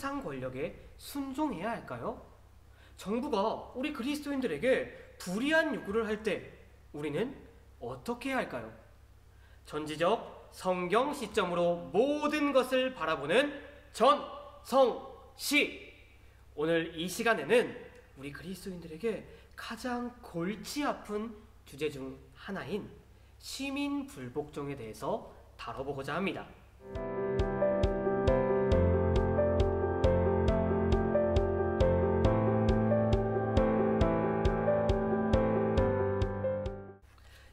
세상 권력에 순종해야 할까요? 정부가 우리 그리스도인들에게 불이한 요구를 할 때 우리는 어떻게 해야 할까요? 전지적 성경 시점으로 모든 것을 바라보는 전성시. 오늘 이 시간에는 우리 그리스도인들에게 가장 골치 아픈 주제 중 하나인 시민 불복종에 대해서 다뤄보고자 합니다.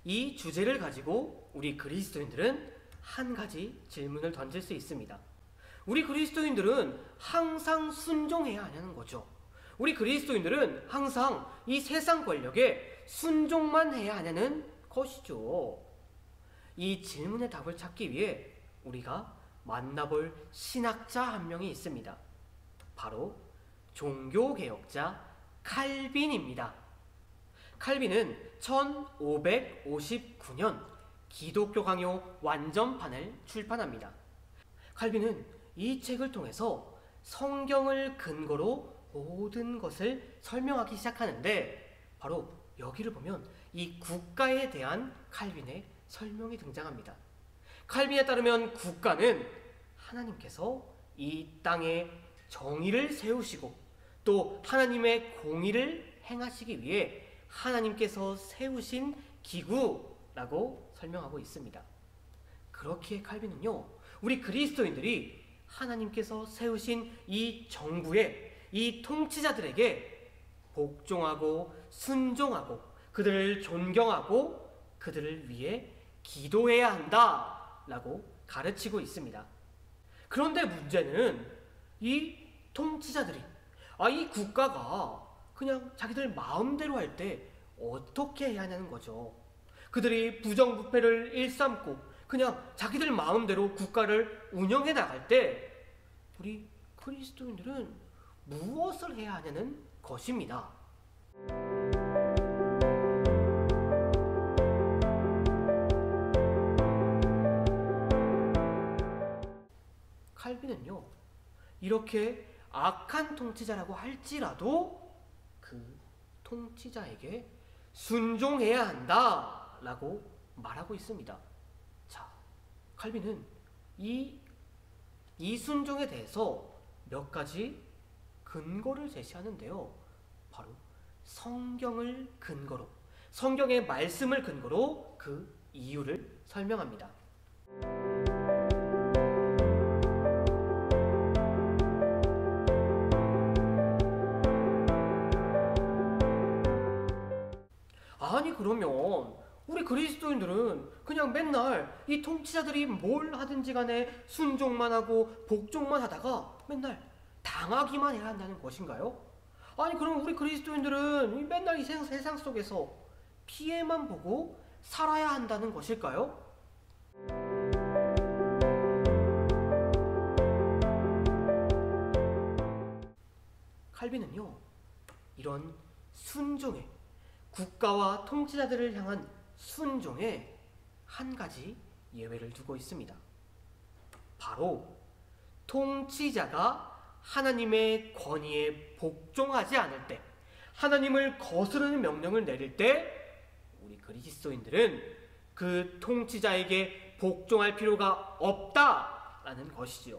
이 주제를 가지고 우리 그리스도인들은 한 가지 질문을 던질 수 있습니다. 우리 그리스도인들은 항상 순종해야 하냐는 거죠. 우리 그리스도인들은 항상 이 세상 권력에 순종만 해야 하냐는 것이죠. 이 질문의 답을 찾기 위해 우리가 만나볼 신학자 한 명이 있습니다. 바로 종교개혁자 칼빈입니다. 칼빈은 1559년 기독교 강요 완전판을 출판합니다. 칼빈은 이 책을 통해서 성경을 근거로 모든 것을 설명하기 시작하는데, 바로 여기를 보면 이 국가에 대한 칼빈의 설명이 등장합니다. 칼빈에 따르면 국가는 하나님께서 이 땅에 정의를 세우시고 또 하나님의 공의를 행하시기 위해 하나님께서 세우신 기구라고 설명하고 있습니다. 그렇기에 칼빈은요, 우리 그리스도인들이 하나님께서 세우신 이 정부에, 이 통치자들에게 복종하고 순종하고 그들을 존경하고 그들을 위해 기도해야 한다라고 가르치고 있습니다. 그런데 문제는 이 통치자들이, 이 국가가 그냥 자기들 마음대로 할 때 어떻게 해야 하냐는 거죠. 그들이 부정부패를 일삼고 그냥 자기들 마음대로 국가를 운영해 나갈 때 우리 그리스도인들은 무엇을 해야 하냐는 것입니다. 칼빈은요, 이렇게 악한 통치자라고 할지라도 그 통치자에게 순종해야 한다라고 말하고 있습니다. 자, 칼빈은 이 순종에 대해서 몇 가지 근거를 제시하는데요. 바로 성경을 근거로, 성경의 말씀을 근거로 그 이유를 설명합니다. 아니, 그러면 우리 그리스도인들은 그냥 맨날 이 통치자들이 뭘 하든지 간에 순종만 하고 복종만 하다가 맨날 당하기만 해야 한다는 것인가요? 아니, 그럼 우리 그리스도인들은 맨날 이 세상 속에서 피해만 보고 살아야 한다는 것일까요? 칼빈은요, 이런 순종에, 국가와 통치자들을 향한 순종에 한 가지 예외를 두고 있습니다. 바로 통치자가 하나님의 권위에 복종하지 않을 때, 하나님을 거스르는 명령을 내릴 때 우리 그리스도인들은 그 통치자에게 복종할 필요가 없다라는 것이지요.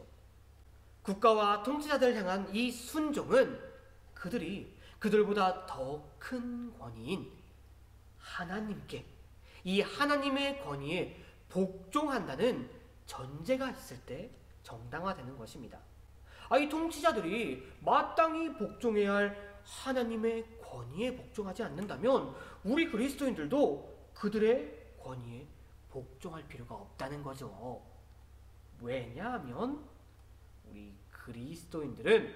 국가와 통치자들을 향한 이 순종은 그들보다 더 큰 권위인 하나님께, 이 하나님의 권위에 복종한다는 전제가 있을 때 정당화되는 것입니다. 이 통치자들이 마땅히 복종해야 할 하나님의 권위에 복종하지 않는다면 우리 그리스도인들도 그들의 권위에 복종할 필요가 없다는 거죠. 왜냐하면 우리 그리스도인들은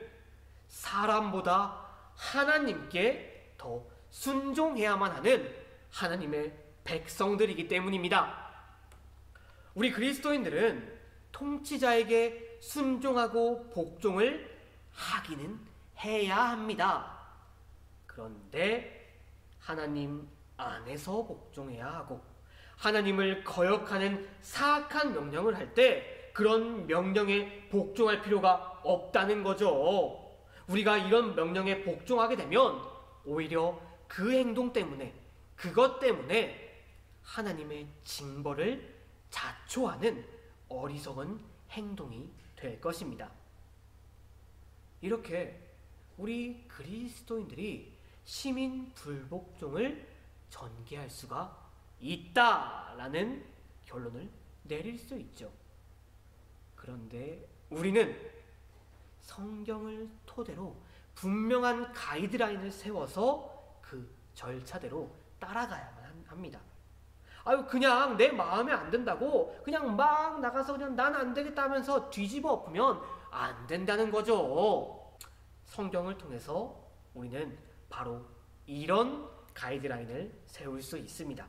사람보다 하나님께 더 순종해야만 하는 하나님의 백성들이기 때문입니다. 우리 그리스도인들은 통치자에게 순종하고 복종을 하기는 해야 합니다. 그런데 하나님 안에서 복종해야 하고 하나님을 거역하는 사악한 명령을 할 때 그런 명령에 복종할 필요가 없다는 거죠. 우리가 이런 명령에 복종하게 되면 오히려 그 행동 때문에, 그것 때문에 하나님의 징벌을 자초하는 어리석은 행동이 될 것입니다. 이렇게 우리 그리스도인들이 시민 불복종을 전개할 수가 있다라는 결론을 내릴 수 있죠. 그런데 우리는 성경을 토대로 분명한 가이드라인을 세워서 그 절차대로 따라가야만 합니다. 그냥 내 마음에 안 든다고 그냥 막 나가서 그냥 난 안 되겠다 하면서 뒤집어 엎으면 안 된다는 거죠. 성경을 통해서 우리는 바로 이런 가이드라인을 세울 수 있습니다.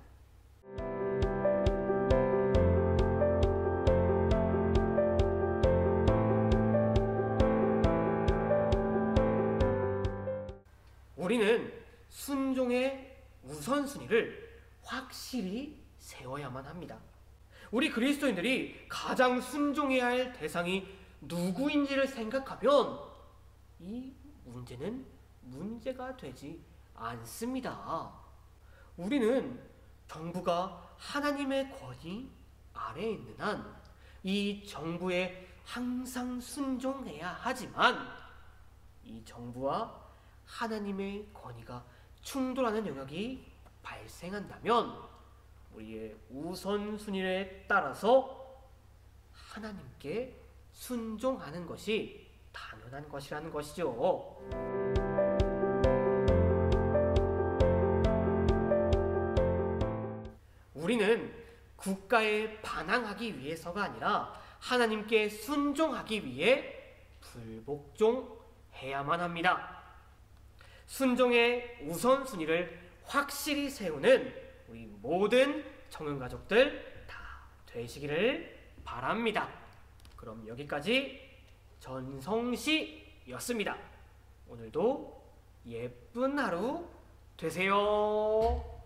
우리는 순종의 우선순위를 확실히 세워야만 합니다. 우리 그리스도인들이 가장 순종해야 할 대상이 누구인지를 생각하면 이 문제는 문제가 되지 않습니다. 우리는 정부가 하나님의 권위 아래에 있는 한 이 정부에 항상 순종해야 하지만 이 정부와 하나님의 권위가 충돌하는 영역이 발생한다면 우리의 우선순위에 따라서 하나님께 순종하는 것이 당연한 것이라는 것이죠. 우리는 국가에 반항하기 위해서가 아니라 하나님께 순종하기 위해 불복종해야만 합니다. 순종의 우선순위를 확실히 세우는 우리 모든 청년가족들 다 되시기를 바랍니다. 그럼 여기까지 전성시였습니다. 오늘도 예쁜 하루 되세요.